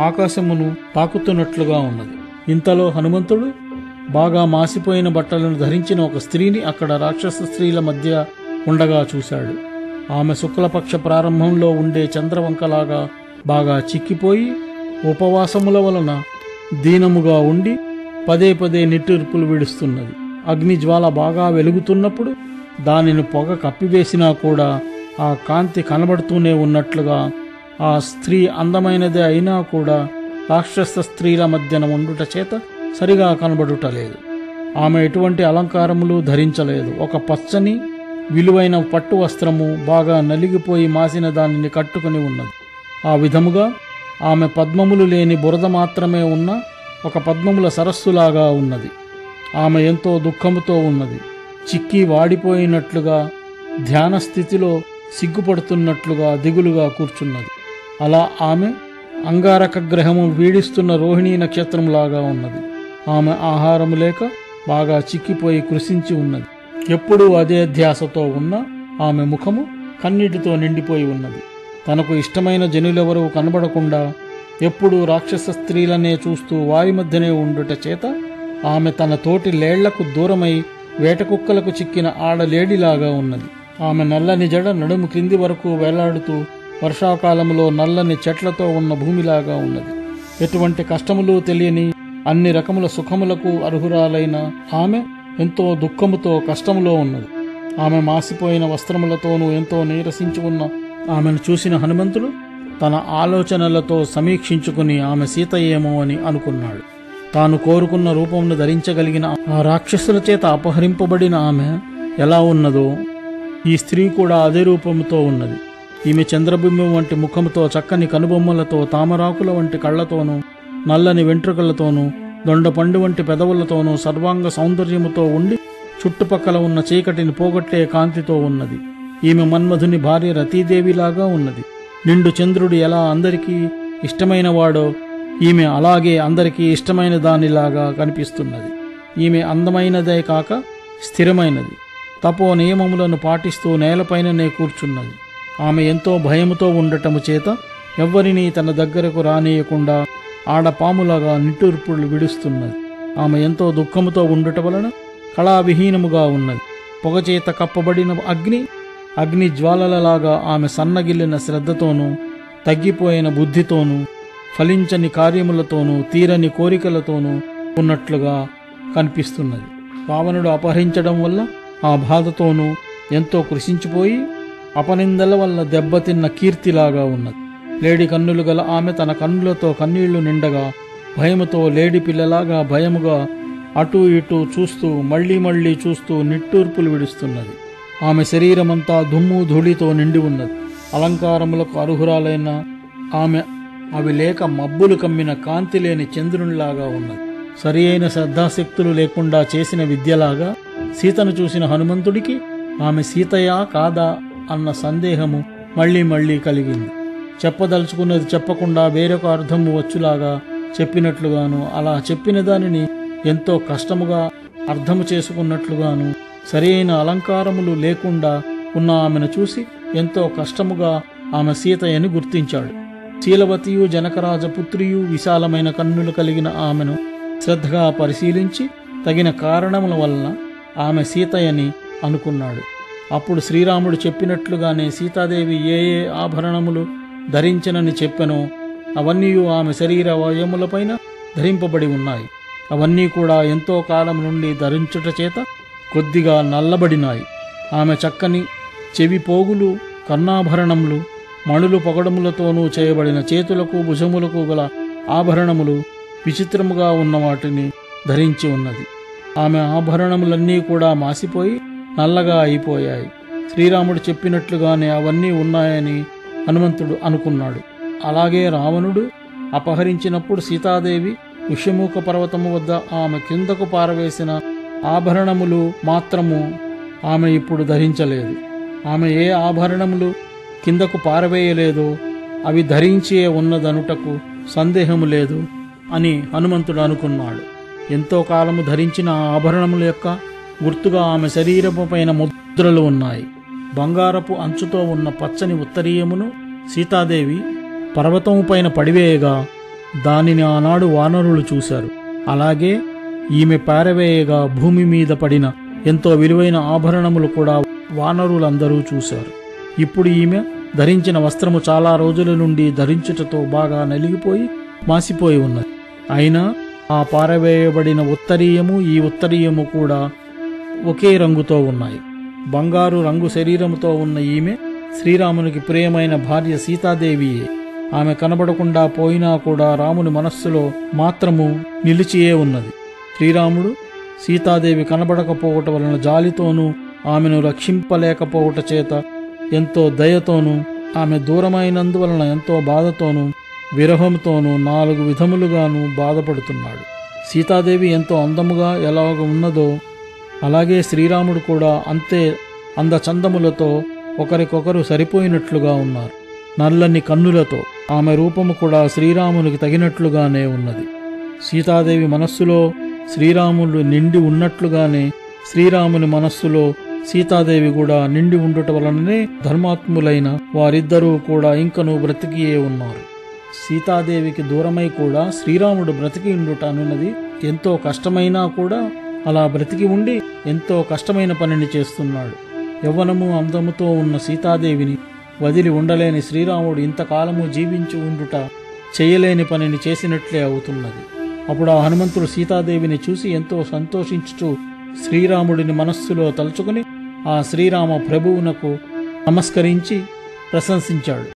ఆకాశమును తాకుతున్నట్లుగా ఉన్నది. ఇంతలో హనుమంతుడు బాగా మాసిపోయిన బట్టలను ధరించిన ఒక స్త్రీని అక్కడ రాక్షస స్త్రీల మధ్య ఉండగా చూశాడు. ఆమె శుక్లపక్ష ప్రారంభంలో ఉండే చంద్రవంకలాగా బాగా చిక్కిపోయి ఉపవాసముల వలన దీనముగా ఉండి పదే పదే నిట్టూర్పులు విడుస్తున్నది. అగ్నిజ్వాల బాగా వెలుగుతున్నప్పుడు దానిని పొగ కప్పివేసినా కూడా ఆ కాంతి కనబడుతూనే ఉన్నట్లుగా ఆ స్త్రీ అందమైనదే అయినా కూడా రాక్షస స్త్రీల మధ్యన ఉండుట చేత సరిగా కనబడుటలేదు. ఆమె ఎటువంటి అలంకారములు ధరించలేదు. ఒక పచ్చని విలువైన పట్టు వస్త్రము బాగా నలిగిపోయి మాసిన దానిని కట్టుకుని ఉన్నది. ఆ విధముగా ఆమె పద్మములు లేని బురద మాత్రమే ఉన్న ఒక పద్మముల సరస్సులాగా ఉన్నది. ఆమె ఎంతో దుఃఖముతో ఉన్నది. చిక్కి వాడిపోయినట్లుగా, ధ్యాన స్థితిలో సిగ్గుపడుతున్నట్లుగా దిగులుగా కూర్చున్నది. అలా ఆమె అంగారక గ్రహము వీడిస్తున్న రోహిణీ నక్షత్రంలాగా ఉన్నది. ఆమె ఆహారము లేక బాగా చిక్కిపోయి కృశించి ఉన్నది. ఎప్పుడూ అదే ధ్యాసతో ఉన్న ఆమె ముఖము కన్నీటితో నిండిపోయి ఉన్నది. తనకు ఇష్టమైన జనులెవరూ కనబడకుండా ఎప్పుడూ రాక్షస స్త్రీలనే చూస్తూ వారి మధ్యనే ఉండుట చేత ఆమె తన తోటి లేళ్లకు దూరమై వేటకుక్కలకు చిక్కిన ఆడలేడిలాగా ఉన్నది. ఆమె నల్లని జడ నడుము క్రింది వరకు వేలాడుతూ వర్షాకాలంలో నల్లని చెట్లతో ఉన్న భూమిలాగా ఉన్నది. ఎటువంటి కష్టములు తెలియని అన్ని రకముల సుఖములకు అర్హురాలైన ఆమె ఎంతో దుఃఖముతో కష్టములో ఉన్నది. ఆమె మాసిపోయిన వస్త్రములతోనూ ఎంతో నీరసించి ఉన్న ఆమెను చూసిన హనుమంతుడు తన ఆలోచనలతో సమీక్షించుకుని ఆమె సీతయేమో అని అనుకున్నాడు. తాను కోరుకున్న రూపమును ధరించగలిగిన ఆ రాక్షసుల చేత అపహరింపబడిన ఆమె ఎలా ఉన్నదో ఈ స్త్రీ కూడా అదే రూపముతో ఉన్నది. ఈమె చంద్రబింబం వంటి ముఖముతో, చక్కని కనుబొమ్మలతో, తామరాకుల వంటి కళ్లతోనూ, నల్లని వెంట్రుకలతోనూ, దొండపండు వంటి పెదవులతోనూ సర్వాంగ సౌందర్యముతో ఉండి చుట్టుపక్కల ఉన్న చీకటిని పోగొట్టే కాంతితో ఉన్నది. ఈమె మన్మధుని భార్య రతీదేవిలాగా ఉన్నది. నిండు చంద్రుడు ఎలా అందరికీ ఇష్టమైనవాడో ఈమె అలాగే అందరికీ ఇష్టమైన దానిలాగా కనిపిస్తున్నది. ఈమె అందమైనదే కాక స్థిరమైనది. తపో నియమములను పాటిస్తూ నేలపైననే కూర్చున్నది. ఆమె ఎంతో భయముతో ఉండటము చేత ఎవ్వరినీ తన దగ్గరకు రానియకుండా ఆడపాములాగా నిట్టూర్పులు విడుస్తున్నది. ఆమె ఎంతో దుఃఖముతో ఉండుట వలన కళావిహీనముగా ఉన్నది. పొగచేత కప్పబడిన అగ్ని జ్వాలలలాగా ఆమె సన్నగిల్లిన శ్రద్ధతోనూ, తగ్గిపోయిన బుద్ధితోనూ, ఫలించని కార్యములతోనూ, తీరని కోరికలతోనూ ఉన్నట్లుగా కనిపిస్తున్నది. రావణుడు అపహరించడం వల్ల ఆ బాధతోనూ ఎంతో కృషించిపోయి అపనిందల వల్ల దెబ్బతిన్న కీర్తిలాగా ఉన్నది. లేడి కన్నులు గల ఆమె తన కన్నులతో కన్నీళ్లు నిండగా భయముతో లేడి పిల్లలాగా భయముగా అటూ ఇటూ చూస్తూ మళ్లీ మళ్లీ చూస్తూ నిట్టూర్పులు విడుస్తున్నది. ఆమె శరీరమంతా దుమ్ము ధూళితో నిండి ఉన్నది. అలంకారములకు అర్హురాలైన ఆమె అవి లేక మబ్బులు కమ్మిన కాంతి లేని చంద్రునిలాగా ఉన్నది. సరి అయిన శ్రద్ధాశక్తులు లేకుండా చేసిన విద్యలాగా సీతను చూసిన హనుమంతుడికి ఆమె సీతయా కాదా అన్న సందేహము మళ్లీ మళ్లీ కలిగింది. చెప్పదలుచుకున్నది చెప్పకుండా వేరొక అర్థము వచ్చులాగా చెప్పినట్లుగాను, అలా చెప్పిన దానిని ఎంతో కష్టముగా అర్థము చేసుకున్నట్లుగాను, సరి అయిన అలంకారములు లేకుండా ఉన్న ఆమెను చూసి ఎంతో కష్టముగా ఆమె సీతయని గుర్తించాడు. శీలవతియు జనకరాజపుత్రియు విశాలమైన కన్నులు కలిగిన ఆమెను శ్రద్ధగా పరిశీలించి తగిన కారణముల వలన ఆమె సీతయని అనుకున్నాడు. అప్పుడు శ్రీరాముడు చెప్పినట్లుగానే సీతాదేవి ఏ ఏ ఆభరణములు ధరించనని చెప్పెనో అవన్నీ ఆమె శరీర అవయములపైన ధరింపబడి ఉన్నాయి. అవన్నీ కూడా ఎంతో కాలం నుండి ధరించుట చేత కొద్దిగా నల్లబడినాయి. ఆమె చక్కని చెవి పోగులు, కర్ణాభరణములు, మణులు పొగడములతోనూ చేయబడిన చేతులకు భుజములకు గల ఆభరణములు విచిత్రముగా ఉన్న వాటిని ధరించి ఉన్నది. ఆమె ఆభరణములన్నీ కూడా మాసిపోయి నల్లగా అయిపోయాయి. శ్రీరాముడు చెప్పినట్లుగానే అవన్నీ ఉన్నాయని హనుమంతుడు అనుకున్నాడు. అలాగే రావణుడు అపహరించినప్పుడు సీతాదేవి ఋష్యమూక పర్వతము వద్ద ఆమె కిందకు పారవేసిన ఆభరణములు మాత్రము ఆమె ఇప్పుడు ధరించలేదు. ఆమె ఏ ఆభరణములు కిందకు పారవేయలేదో అవి ధరించే ఉన్నదనుటకు సందేహము లేదు అని హనుమంతుడు అనుకున్నాడు. ఎంతో కాలము ధరించిన ఆ ఆభరణముల యొక్క గుర్తుగా ఆమె శరీరపు పైన ముద్రలు ఉన్నాయి. బంగారపు అంచుతో ఉన్న పచ్చని ఉత్తరీయమును సీతాదేవి పర్వతము పైన పడివేయగా దానిని ఆనాడు వానరులు చూశారు. అలాగే ఈమె పారవేయగా భూమి మీద పడిన ఎంతో విలువైన ఆభరణములు కూడా వానరులందరూ చూశారు. ఇప్పుడు ఈమె ధరించిన వస్త్రము చాలా రోజుల నుండి ధరించుటతో బాగా నలిగిపోయి మాసిపోయి ఉన్నది. అయినా ఆ పారవేయబడిన ఉత్తరీయము ఈ ఉత్తరీయము కూడా ఒకే రంగుతో ఉన్నాయి. బంగారు రంగు శరీరముతో ఉన్న ఈమె శ్రీరామునికి ప్రియమైన భార్య సీతాదేవియే. ఆమె కనబడకుండా పోయినా కూడా రాముని మనస్సులో మాత్రము నిలిచియే ఉన్నది. శ్రీరాముడు సీతాదేవి కనబడకపోవట వలన జాలితోనూ ఆమెను రక్షింపలేకపోవట చేత ఎంతో దయతోనూ ఆమె దూరమైనందువలన ఎంతో బాధతోనూ విరహంతోనూ 4 విధములుగాను బాధపడుతున్నాడు. సీతాదేవి ఎంతో అందముగా ఎలాగ ఉన్నదో అలాగే శ్రీరాముడు కూడా అంతే అందచందములతో ఒకరికొకరు సరిపోయినట్లుగా ఉన్నారు. నల్లని కన్నులతో ఆమె రూపము కూడా శ్రీరామునికి తగినట్లుగానే ఉన్నది. సీతాదేవి మనస్సులో శ్రీరాముడు నిండి ఉన్నట్లుగానే శ్రీరాముని మనస్సులో సీతాదేవి కూడా నిండి ఉండుట వలననే ధర్మాత్ములైన వారిద్దరూ కూడా ఇంకనూ బ్రతికియే ఉన్నారు. సీతాదేవికి దూరమై కూడా శ్రీరాముడు బ్రతికి ఉండుట అనున్నది ఎంతో కష్టమైనా కూడా అలా బ్రతికి ఉండి ఎంతో కష్టమైన పనిని చేస్తున్నాడు. యవ్వనము అందముతో ఉన్న సీతాదేవిని వదిలి ఉండలేని శ్రీరాముడు ఇంతకాలము జీవించి ఉండుట చేయలేని పనిని చేసినట్లే అవుతున్నది. అప్పుడు ఆ హనుమంతుడు సీతాదేవిని చూసి ఎంతో సంతోషించుచూ శ్రీరాముడిని మనస్సులో తలుచుకుని ఆ శ్రీరామ ప్రభువునకు నమస్కరించి ప్రశంసించాడు.